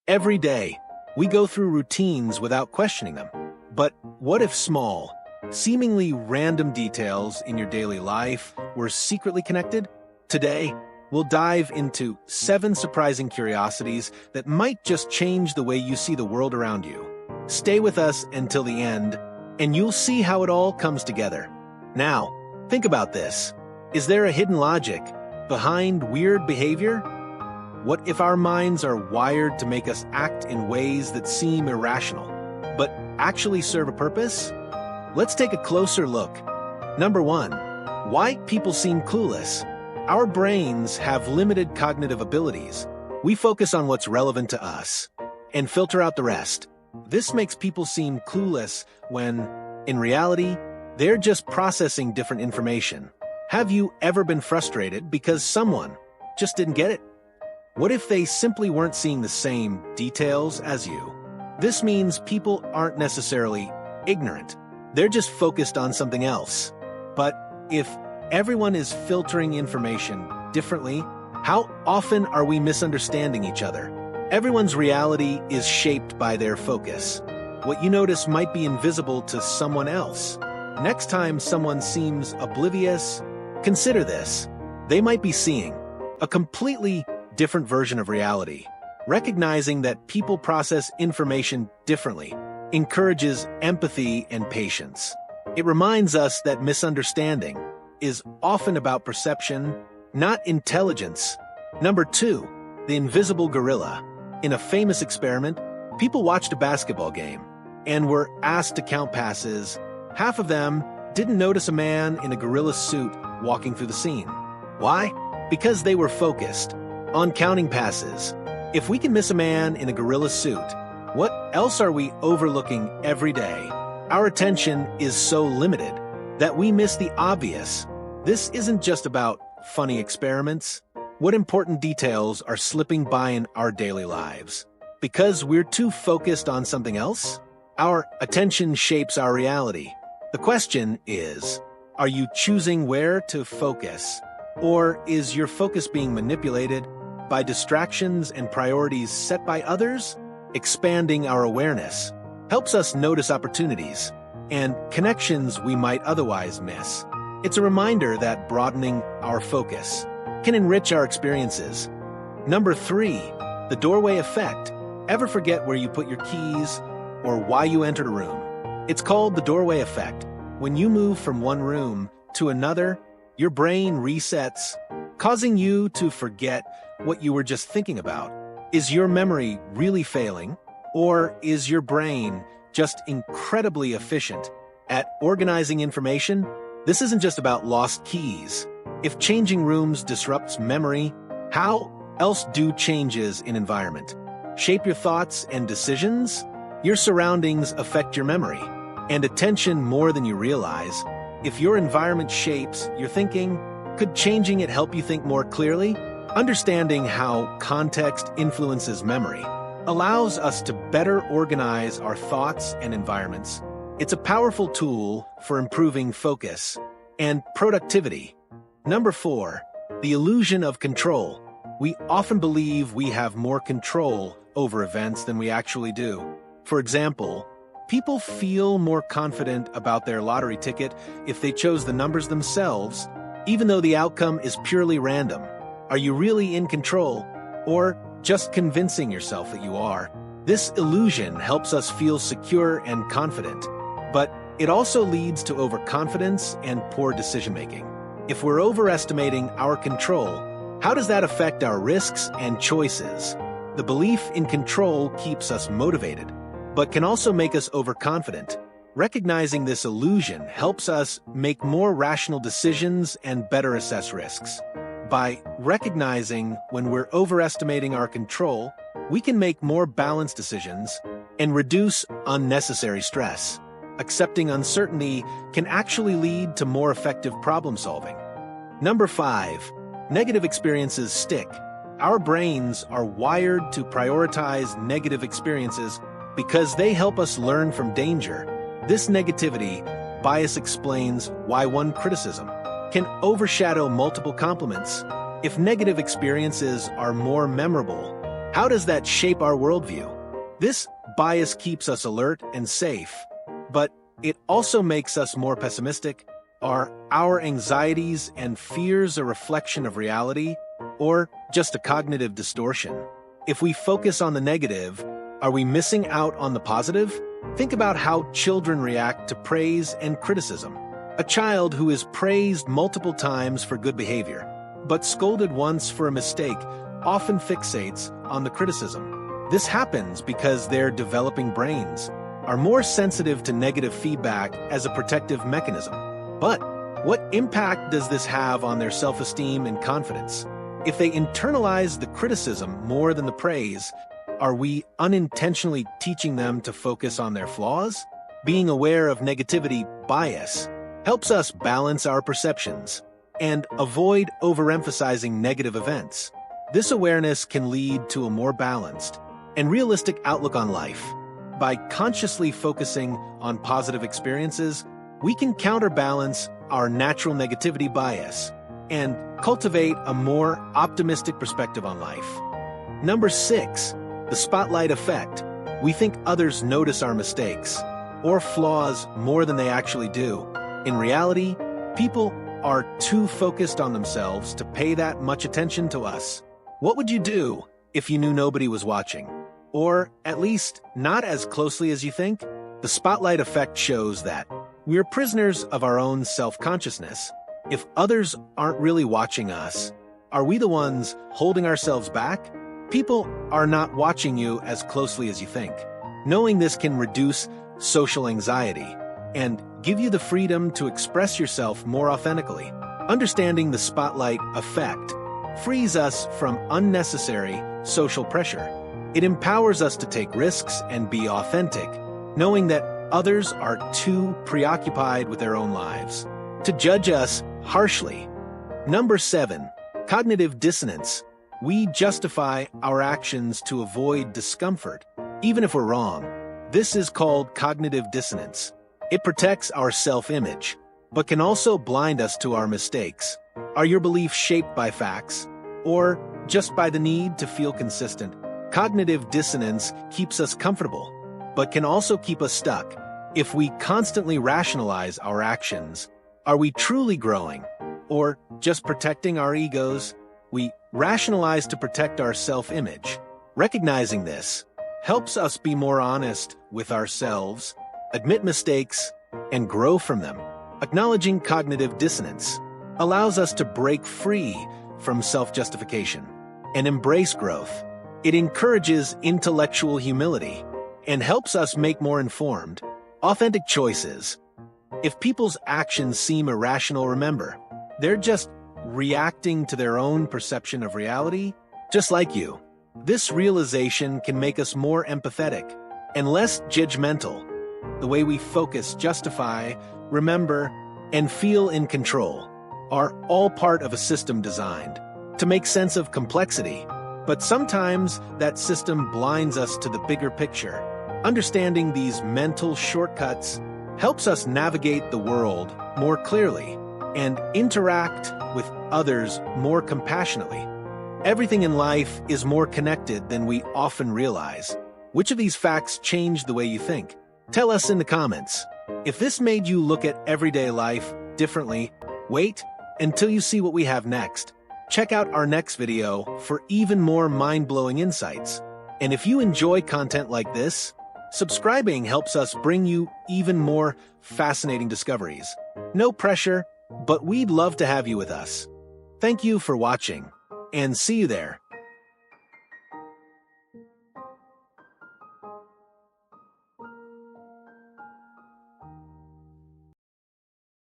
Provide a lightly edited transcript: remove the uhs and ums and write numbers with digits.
Every day, we go through routines without questioning them. But what if small, seemingly random details in your daily life were secretly connected? Today, we'll dive into 7 surprising curiosities that might just change the way you see the world around you. Stay with us until the end, and you'll see how it all comes together. Now, think about this. Is there a hidden logic behind weird behavior? What if our minds are wired to make us act in ways that seem irrational, but actually serve a purpose? Let's take a closer look. Number 1. Why people seem clueless. Our brains have limited cognitive abilities. We focus on what's relevant to us and filter out the rest. This makes people seem clueless when, in reality, they're just processing different information. Have you ever been frustrated because someone just didn't get it? What if they simply weren't seeing the same details as you? This means people aren't necessarily ignorant. They're just focused on something else. But if everyone is filtering information differently, how often are we misunderstanding each other? Everyone's reality is shaped by their focus. What you notice might be invisible to someone else. Next time someone seems oblivious, consider this. They might be seeing a completely different version of reality. Recognizing that people process information differently encourages empathy and patience. It reminds us that misunderstanding is often about perception, not intelligence. Number 2, the invisible gorilla. In a famous experiment, people watched a basketball game and were asked to count passes. Half of them didn't notice a man in a gorilla suit walking through the scene. Why? Because they were focused on counting passes. If we can miss a man in a gorilla suit, what else are we overlooking every day? Our attention is so limited that we miss the obvious. This isn't just about funny experiments. What important details are slipping by in our daily lives? Because we're too focused on something else? Our attention shapes our reality. The question is, are you choosing where to focus? Or is your focus being manipulated by distractions and priorities set by others? Expanding our awareness helps us notice opportunities and connections we might otherwise miss. It's a reminder that broadening our focus can enrich our experiences. Number 3, the doorway effect. Ever forget where you put your keys or why you entered a room? It's called the doorway effect. When you move from one room to another, your brain resets, causing you to forget what you were just thinking about. Is your memory really failing, or is your brain just incredibly efficient at organizing information? This isn't just about lost keys. If changing rooms disrupts memory, how else do changes in environment shape your thoughts and decisions? Your surroundings affect your memory and attention more than you realize. If your environment shapes your thinking, could changing it help you think more clearly? Understanding how context influences memory allows us to better organize our thoughts and environments. It's a powerful tool for improving focus and productivity. Number 4, the illusion of control. We often believe we have more control over events than we actually do. For example, people feel more confident about their lottery ticket if they chose the numbers themselves, even though the outcome is purely random. Are you really in control, or just convincing yourself that you are? This illusion helps us feel secure and confident, but it also leads to overconfidence and poor decision-making. If we're overestimating our control, how does that affect our risks and choices? The belief in control keeps us motivated, but can also make us overconfident. Recognizing this illusion helps us make more rational decisions and better assess risks. By recognizing when we're overestimating our control, we can make more balanced decisions and reduce unnecessary stress. Accepting uncertainty can actually lead to more effective problem solving. Number 5, negative experiences stick. Our brains are wired to prioritize negative experiences because they help us learn from danger. This negativity bias explains why one criticism can overshadow multiple compliments. If negative experiences are more memorable, How does that shape our worldview? This bias keeps us alert and safe, but it also makes us more pessimistic. Are our anxieties and fears a reflection of reality, or just a cognitive distortion? If we focus on the negative, are we missing out on the positive? Think about how children react to praise and criticism. A child who is praised multiple times for good behavior, but scolded once for a mistake, often fixates on the criticism. This happens because their developing brains are more sensitive to negative feedback as a protective mechanism. But what impact does this have on their self-esteem and confidence? If they internalize the criticism more than the praise, are we unintentionally teaching them to focus on their flaws? Being aware of negativity bias helps us balance our perceptions and avoid overemphasizing negative events. This awareness can lead to a more balanced and realistic outlook on life. By consciously focusing on positive experiences, we can counterbalance our natural negativity bias and cultivate a more optimistic perspective on life. Number 6, the spotlight effect. We think others notice our mistakes or flaws more than they actually do. In reality, people are too focused on themselves to pay that much attention to us. What would you do if you knew nobody was watching? Or at least not as closely as you think? The spotlight effect shows that we are prisoners of our own self-consciousness. If others aren't really watching us, are we the ones holding ourselves back? People are not watching you as closely as you think. Knowing this can reduce social anxiety and give you the freedom to express yourself more authentically. Understanding the spotlight effect frees us from unnecessary social pressure. It empowers us to take risks and be authentic, knowing that others are too preoccupied with their own lives to judge us harshly. Number 7, cognitive dissonance. We justify our actions to avoid discomfort, even if we're wrong. This is called cognitive dissonance. It protects our self-image, but can also blind us to our mistakes. Are your beliefs shaped by facts, or just by the need to feel consistent? Cognitive dissonance keeps us comfortable, but can also keep us stuck. If we constantly rationalize our actions, are we truly growing, or just protecting our egos? We rationalize to protect our self-image. Recognizing this helps us be more honest with ourselves, admit mistakes, and grow from them. Acknowledging cognitive dissonance allows us to break free from self-justification and embrace growth. It encourages intellectual humility and helps us make more informed, authentic choices. If people's actions seem irrational, remember, they're just reacting to their own perception of reality, just like you. This realization can make us more empathetic and less judgmental. The way we focus, justify, remember, and feel in control are all part of a system designed to make sense of complexity. But sometimes that system blinds us to the bigger picture. Understanding these mental shortcuts helps us navigate the world more clearly and interact with others more compassionately. Everything in life is more connected than we often realize. Which of these facts changed the way you think? Tell us in the comments. If this made you look at everyday life differently, wait until you see what we have next. Check out our next video for even more mind-blowing insights. And if you enjoy content like this, subscribing helps us bring you even more fascinating discoveries. No pressure, but we'd love to have you with us. Thank you for watching, and see you there.